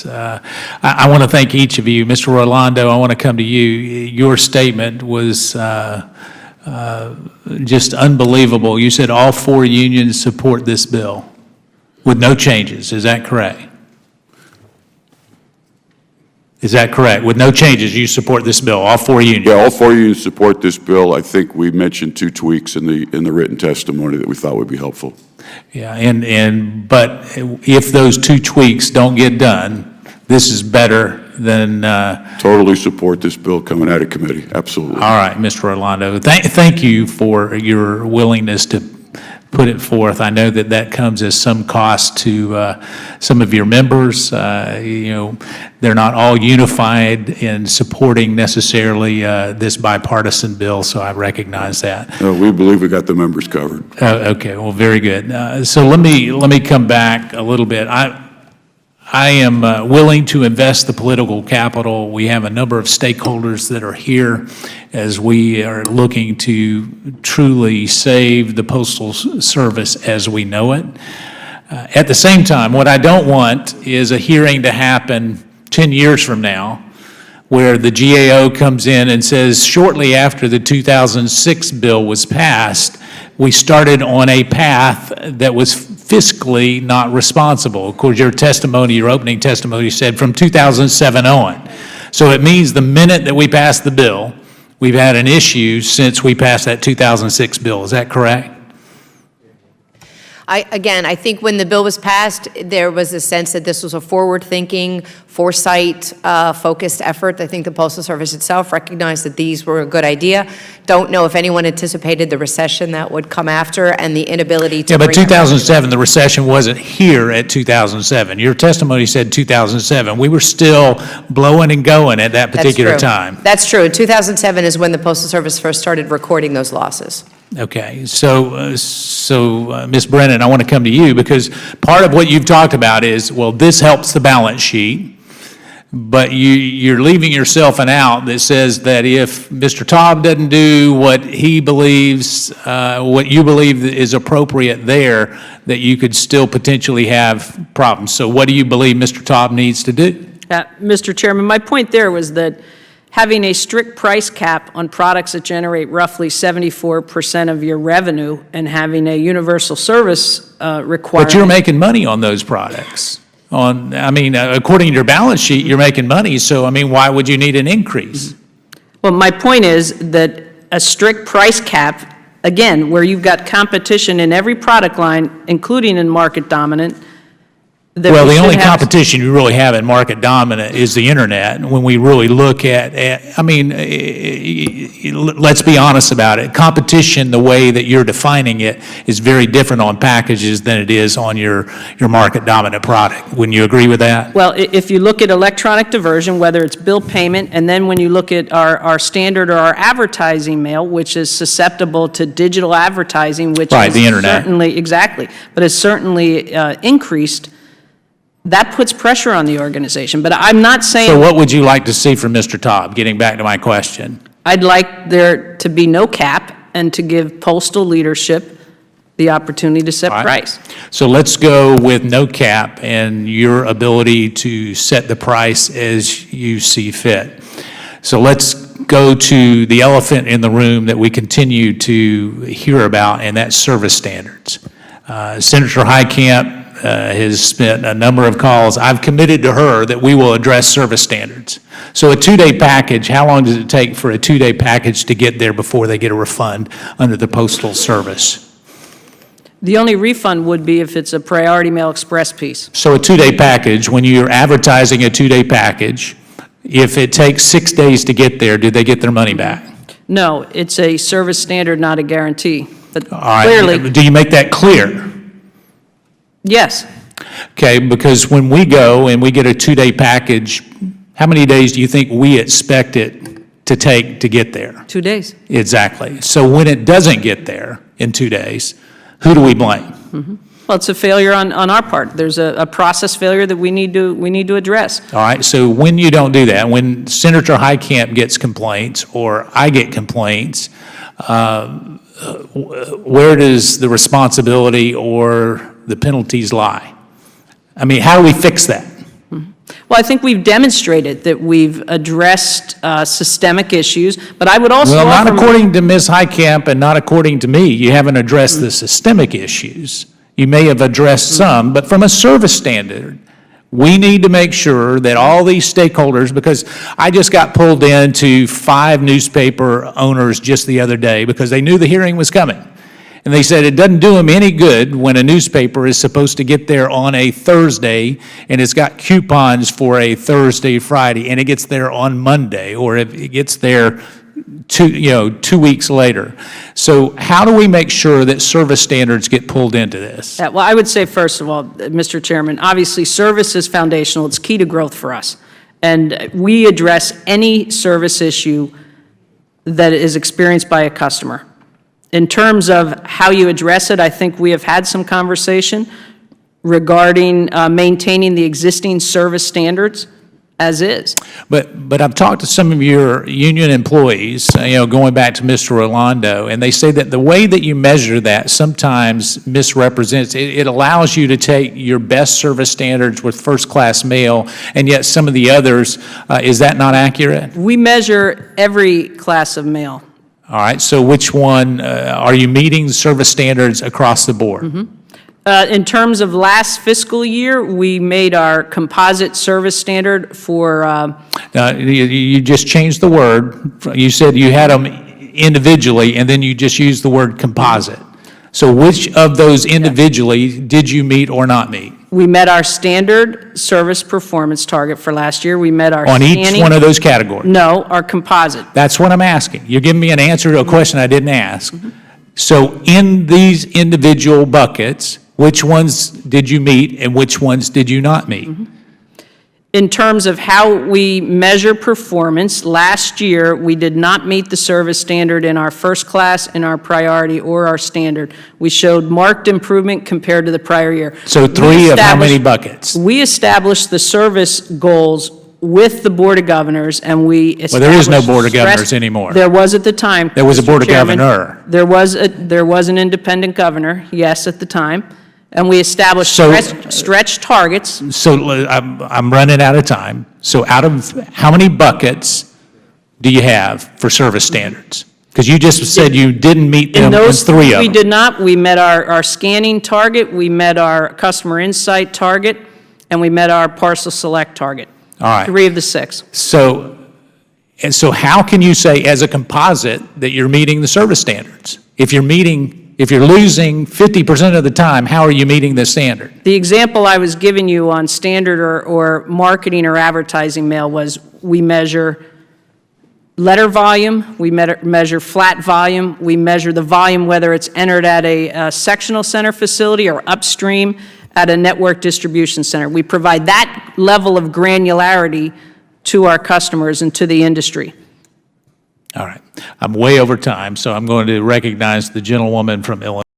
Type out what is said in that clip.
I want to thank each of you. Mr. Rolando, I want to come to you. Your statement was just unbelievable. You said all four unions support this bill with no changes. Is that correct? Is that correct? With no changes, you support this bill, all four unions? Yeah, all four unions support this bill. I think we mentioned 2 tweaks in the written testimony that we thought would be helpful. Yeah, but if those 2 tweaks don't get done, this is better than... Totally support this bill coming out of committee, absolutely. All right, Mr. Orlando, thank you for your willingness to put it forth. I know that comes as some cost to some of your members. They're not all unified in supporting necessarily this bipartisan bill, so I recognize that. No, we believe we got the members covered. Okay, well, very good. So let me come back a little bit. I am willing to invest the political capital. We have a number of stakeholders that are here as we are looking to truly save the Postal Service as we know it. At the same time, what I don't want is a hearing to happen 10 years from now where the GAO comes in and says shortly after the 2006 bill was passed, we started on a path that was fiscally not responsible. Of course, your opening testimony said from 2007 on. So it means the minute that we passed the bill, we've had an issue since we passed that 2006 bill. Is that correct? I think when the bill was passed, there was a sense that this was a forward-thinking, foresight-focused effort. I think the Postal Service itself recognized that these were a good idea. Don't know if anyone anticipated the recession that would come after and the inability to... Yeah, but 2007, the recession wasn't here at 2007. Your testimony said 2007. We were still blowing and going at that particular time. That's true. 2007 is when the Postal Service first started recording those losses. Okay, so Ms. Brennan, I want to come to you because part of what you've talked about is, well, this helps the balance sheet, but you're leaving yourself an out that says that if Mr. Taub doesn't do what he believes, what you believe is appropriate there, that you could still potentially have problems. So what do you believe Mr. Taub needs to do? Mr. Chairman, my point there was that having a strict price cap on products that generate roughly 74% of your revenue and having a universal service requirement. But you're making money on those products. According to your balance sheet, you're making money, so, why would you need an increase? Well, my point is that a strict price cap, again, where you've got competition in every product line, including in market dominant, well, the only competition you really have in market dominant is the internet. When we really look at let's be honest about it. Competition, the way that you're defining it, is very different on packages than it is on your market dominant product. Wouldn't you agree with that? Well, if you look at electronic diversion, whether it's bill payment, and then when you look at our standard or our advertising mail, which is susceptible to digital advertising, which right, is the internet. But it's certainly increased. That puts pressure on the organization, but I'm not saying... So what would you like to see from Mr. Taub, getting back to my question? I'd like there to be no cap and to give postal leadership the opportunity to set price. So let's go with no cap and your ability to set the price as you see fit. So let's go to the elephant in the room that we continue to hear about, and that's service standards. Senator Heitkamp has spent a number of calls. I've committed to her that we will address service standards. So a 2-day package, how long does it take for a 2-day package to get there before they get a refund under the Postal Service? The only refund would be if it's a Priority Mail Express piece. So a 2-day package, when you're advertising a 2-day package, if it takes 6 days to get there, do they get their money back? No, it's a service standard, not a guarantee. But all right. Clearly... Do you make that clear? Yes. Okay, because when we go and we get a 2-day package, how many days do you think we expect it to take to get there? 2 days. Exactly. So when it doesn't get there in 2 days, who do we blame? Mm-hmm. Well, it's a failure on our part. There's a process failure that we need to address. All right, so when you don't do that, when Senator Heitkamp gets complaints or I get complaints, where does the responsibility or the penalties lie? How do we fix that? Well, I think we've demonstrated that we've addressed systemic issues, but I would also Well, not offer- according to Ms. Heitkamp and not according to me. You haven't addressed the systemic issues. You may have addressed some, but from a service standard, we need to make sure that all these stakeholders, because I just got pulled into 5 newspaper owners just the other day because they knew the hearing was coming. And they said it doesn't do them any good when a newspaper is supposed to get there on a Thursday and it's got coupons for a Thursday, Friday, and it gets there on Monday, or if it gets there 2 weeks later. So how do we make sure that service standards get pulled into this? Yeah, well, I would say, first of all, Mr. Chairman, obviously, service is foundational. It's key to growth for us. And we address any service issue that is experienced by a customer. In terms of how you address it, I think we have had some conversation regarding maintaining the existing service standards as is. But I've talked to some of your union employees, going back to Mr. Rolando, and they say that the way that you measure that sometimes misrepresents. It allows you to take your best service standards with first-class mail, and yet some of the others, is that not accurate? We measure every class of mail. All right, so which one, are you meeting service standards across the board? In terms of last fiscal year, we made our composite service standard for, You just changed the word. You said you had them individually, and then you just used the word composite. So which of those individually did you meet or not meet? we met our standard service performance target for last year. We met our On each scanning. one of those categories? No, our composite. That's what I'm asking. You're giving me an answer to a question I didn't ask. So in these individual buckets, which ones did you meet and which ones did you not meet? In terms of how we measure performance, last year, we did not meet the service standard in our first class, in our priority, or our standard. We showed marked improvement compared to the prior year. So three of how many buckets? We established the service goals with the Board of Governors, and we established... Well, there is no Board of Governors anymore. There was at the time. There was a Mr. Board of Chairman. Governor. There was an independent governor, yes, at the time, and we established So- stretch targets. So I'm running out of time. So out of how many buckets do you have for service standards? Because you just said you didn't meet them in those three of we them. did not. We met our scanning target, we met our customer insight target, and we met our parcel select target. All right. 3 of the 6. So how can you say as a composite that you're meeting the service standards? If you're losing 50% of the time, how are you meeting the standard? The example I was giving you on standard or marketing or advertising mail was we measure letter volume, we measure flat volume, we measure the volume whether it's entered at a sectional center facility or upstream at a network distribution center. We provide that level of granularity to our customers and to the industry. All right. I'm way over time, so I'm going to recognize the gentlewoman from Illinois.